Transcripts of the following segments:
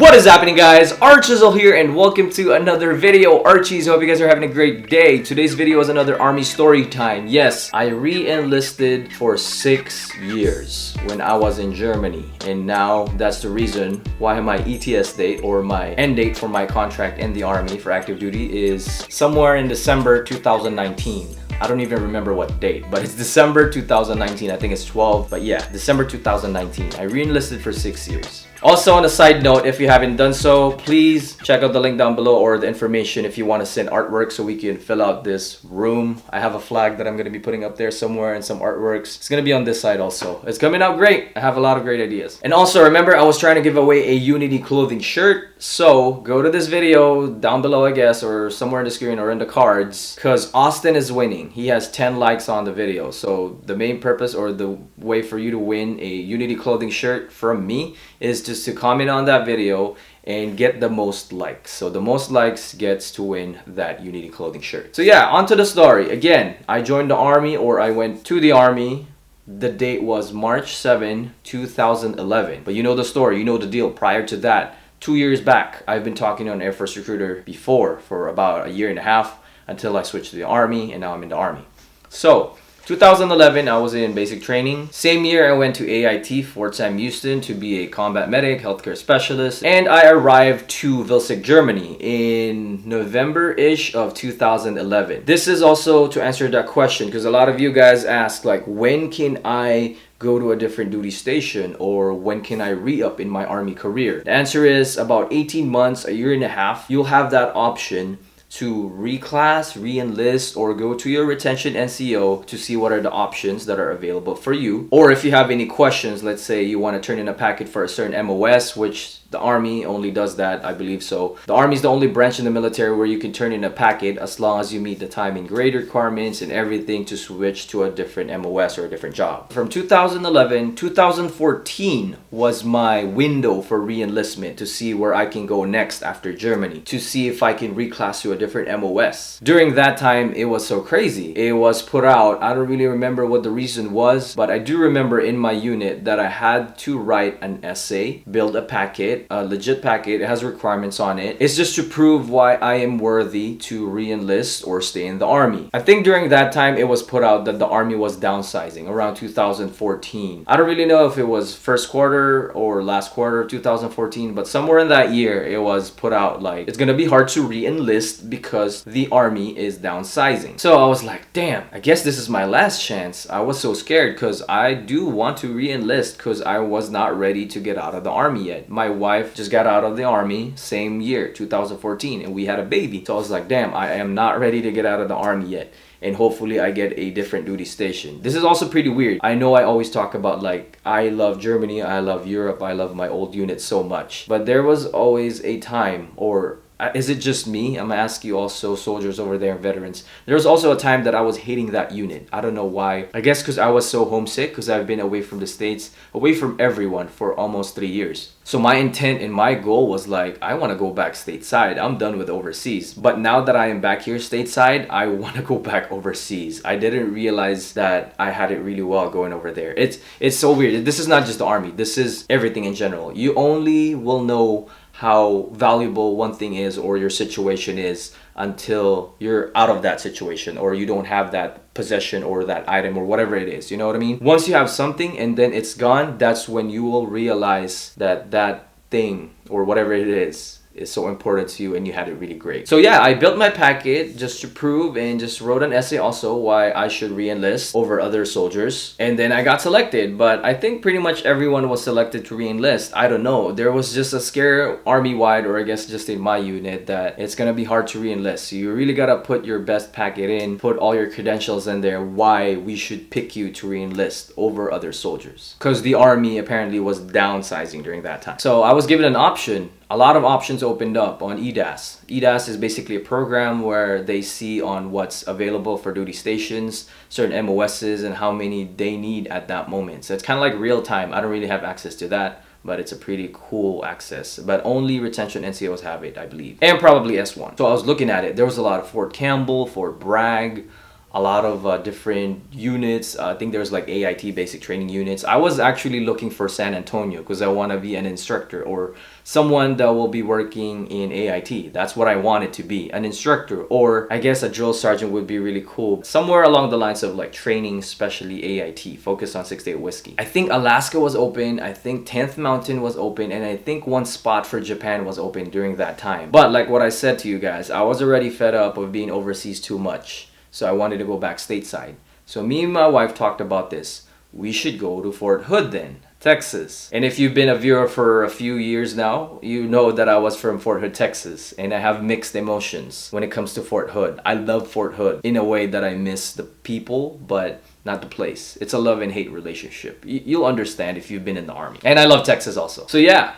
What is happening, guys? ARCHIEzzle here and welcome to another video. Archies, hope you guys are having a great day. Today's video is another army story time. Yes, I re-enlisted for 6 years when I was in Germany, and now that's the reason why my ETS date or my end date for my contract in the army for active duty is somewhere in December 2019. I don't even remember what date, but it's December 2019. I think it's 12, but yeah, December 2019. I re-enlisted for 6 years. Also, on a side note, if you haven't done so, please check out the link down below or the information if you want to send artwork so we can fill out this room. I have a flag that I'm going to be putting up there somewhere and some artworks. It's going to be on this side also. It's coming out great. I have a lot of great ideas. And also, remember, I was trying to give away a Unity clothing shirt. So, go to this video down below, I guess, or somewhere in the screen or in the cards, because Austin is winning. He has 10 likes on the video. So, the main purpose or the way for you to win a Unity clothing shirt from me is just to comment on that video and get the most likes. So the most likes gets to win that Unity clothing shirt. So yeah, on to the story. Again, I joined the army, or I went to the army. The date was March 7, 2011. But you know the story, you know the deal. Prior to that, 2 years back, I've been talking on Air Force Recruiter before for about a year and a half until I switched to the army, and now I'm in the army. So 2011, I was in basic training. Same year, I went to AIT, Fort Sam Houston, to be a combat medic, healthcare specialist. And I arrived to Vilsik, Germany in November-ish of 2011. This is also to answer that question, because a lot of you guys ask, like, when can I go to a different duty station, or when can I re-up in my army career? The answer is about 18 months, a year and a half. You'll have that option to reclass, re-enlist, or go to your retention NCO to see what are the options that are available for you. Or if you have any questions, let's say you want to turn in a packet for a certain MOS, which the Army only does that, I believe so. The Army is the only branch in the military where you can turn in a packet as long as you meet the time and grade requirements and everything to switch to a different MOS or a different job. From 2011, 2014 was my window for re-enlistment to see where I can go next after Germany, to see if I can reclass to a different MOS. During that time, it was so crazy. It was put out, I don't really remember what the reason was, but I do remember in my unit that I had to write an essay, build a packet, a legit packet. It has requirements on it. It's just to prove why I am worthy to re-enlist or stay in the army. I think during that time it was put out that the army was downsizing around 2014. I don't really know if it was first quarter or last quarter of 2014, but somewhere in that year it was put out like it's gonna be hard to re-enlist because the army is downsizing. So I was like, damn, I guess this is my last chance. I was so scared because I do want to re-enlist because I was not ready to get out of the army yet. My wife just got out of the army same year, 2014, and we had a baby. So I was like, damn, I am not ready to get out of the army yet, and hopefully I get a different duty station. This is also pretty weird. I know I always talk about, like, I love Germany, I love Europe, I love my old unit so much, but there was always a time, or is it just me? I'm gonna ask you also, soldiers over there and veterans. There was also a time that I was hating that unit. I don't know why. I guess because I was so homesick, because I've been away from the States, away from everyone for almost 3 years. So my intent and my goal was like, I want to go back stateside. I'm done with overseas. But now that I am back here stateside, I want to go back overseas. I didn't realize that I had it really well going over there. It's so weird. This is not just the army. This is everything in general. You only will know how valuable one thing is or your situation is until you're out of that situation, or you don't have that possession or that item or whatever it is. You know what I mean? Once you have something and then it's gone, that's when you will realize that that thing or whatever it is so important to you and you had it really great. So yeah, I built my packet just to prove, and just wrote an essay also why I should re-enlist over other soldiers, and then I got selected. But I think pretty much everyone was selected to re-enlist. I don't know, there was just a scare army-wide, or I guess just in my unit, that it's gonna be hard to re-enlist. So you really gotta put your best packet in, put all your credentials in there, why we should pick you to re-enlist over other soldiers, because the army apparently was downsizing during that time. So I was given an option. A lot of options opened up on EDAS. EDAS is basically a program where they see on what's available for duty stations, certain MOSs, and how many they need at that moment. So it's kind of like real time. I don't really have access to that, but it's a pretty cool access. But only retention NCOs have it, I believe, and probably S1. So I was looking at it. There was a lot of Fort Campbell, Fort Bragg, a lot of different units. I think there's like AIT basic training units. I was actually looking for San Antonio because I want to be an instructor or someone that will be working in AIT. That's what I wanted to be, an instructor, or I guess a drill sergeant would be really cool. Somewhere along the lines of like training, especially AIT, focused on 6-8 whiskey. I think Alaska was open, I think 10th Mountain was open, and I think one spot for Japan was open during that time. But like what I said to you guys, I was already fed up of being overseas too much. So I wanted to go back stateside. So me and my wife talked about this. We should go to Fort Hood then, Texas. And if you've been a viewer for a few years now, you know that I was from Fort Hood, Texas. And I have mixed emotions when it comes to Fort Hood. I love Fort Hood in a way that I miss the people, but not the place. It's a love and hate relationship. You'll understand if you've been in the Army. And I love Texas also. So yeah.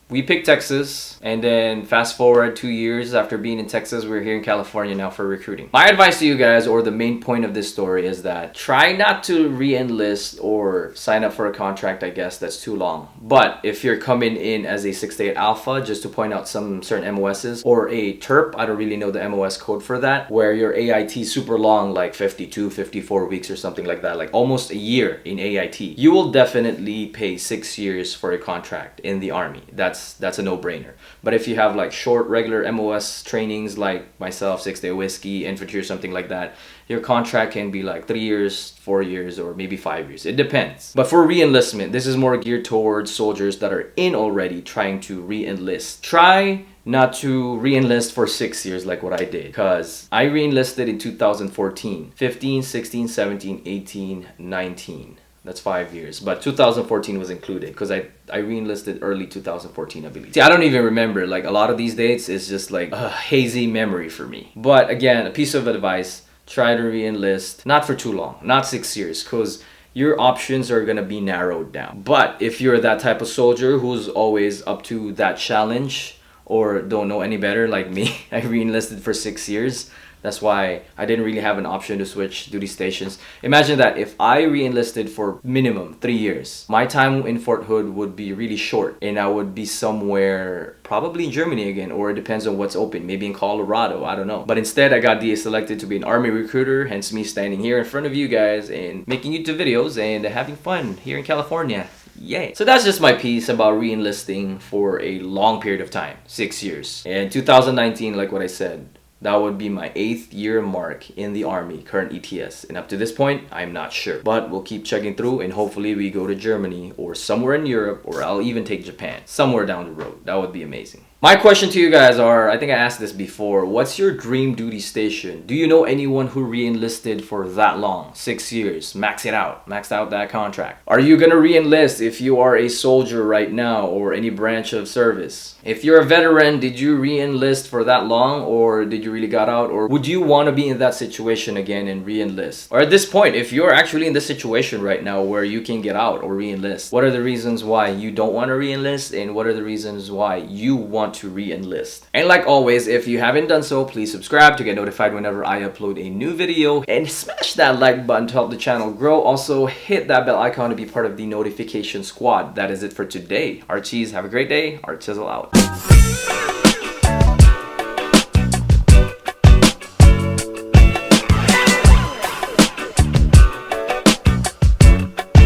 We picked Texas, and then fast forward 2 years after being in Texas, we're here in California now for recruiting. My advice to you guys, or the main point of this story, is that try not to re-enlist or sign up for a contract, I guess, that's too long. But if you're coming in as a 6-8 alpha, just to point out some certain MOSs, or a TERP, I don't really know the MOS code for that, where your AIT is super long, like 52, 54 weeks or something like that, like almost a year in AIT, you will definitely pay 6 years for a contract in the Army. That's a no-brainer. But if you have like short regular MOS trainings like myself, 6-day whiskey, infantry or something like that, your contract can be like 3 years, 4 years, or maybe 5 years. It depends. But for re-enlistment, this is more geared towards soldiers that are in already trying to re-enlist. Try not to re-enlist for 6 years like what I did, because I re-enlisted in 2014, 15, 16, 17, 18, 19. That's 5 years, but 2014 was included because I re-enlisted early 2014, I believe. See, I don't even remember. Like a lot of these dates is just like a hazy memory for me. But again, a piece of advice, try to re-enlist, not for too long, not 6 years, because your options are gonna be narrowed down. But if you're that type of soldier who's always up to that challenge or don't know any better like me, I re-enlisted for 6 years. That's why I didn't really have an option to switch duty stations. Imagine that if I re-enlisted for minimum 3 years, my time in Fort Hood would be really short and I would be somewhere probably in Germany again, or it depends on what's open, maybe in Colorado, I don't know. But instead I got selected to be an Army recruiter, hence me standing here in front of you guys and making YouTube videos and having fun here in California. Yay. So that's just my piece about re-enlisting for a long period of time, 6 years. And 2019, like what I said, that would be my 8th year mark in the Army, current ETS. And up to this point, I'm not sure. But we'll keep checking through and hopefully we go to Germany or somewhere in Europe, or I'll even take Japan, somewhere down the road. That would be amazing. My question to you guys are, I think I asked this before, what's your dream duty station? Do you know anyone who re-enlisted for that long, 6 years, maxed out that contract? Are you gonna re-enlist if you are a soldier right now or any branch of service? If you're a veteran, did you re-enlist for that long, or did you really got out, or would you want to be in that situation again and re-enlist? Or at this point, if you're actually in this situation right now where you can get out or re-enlist, what are the reasons why you don't want to re-enlist, and what are the reasons why you want to re-enlist? And like always, if you haven't done so, please subscribe to get notified whenever I upload a new video, and smash that like button to help the channel grow. Also hit that bell icon to be part of the notification squad. That is it for today. ARCHIEzzle, have a great day. ARCHIEzzle out.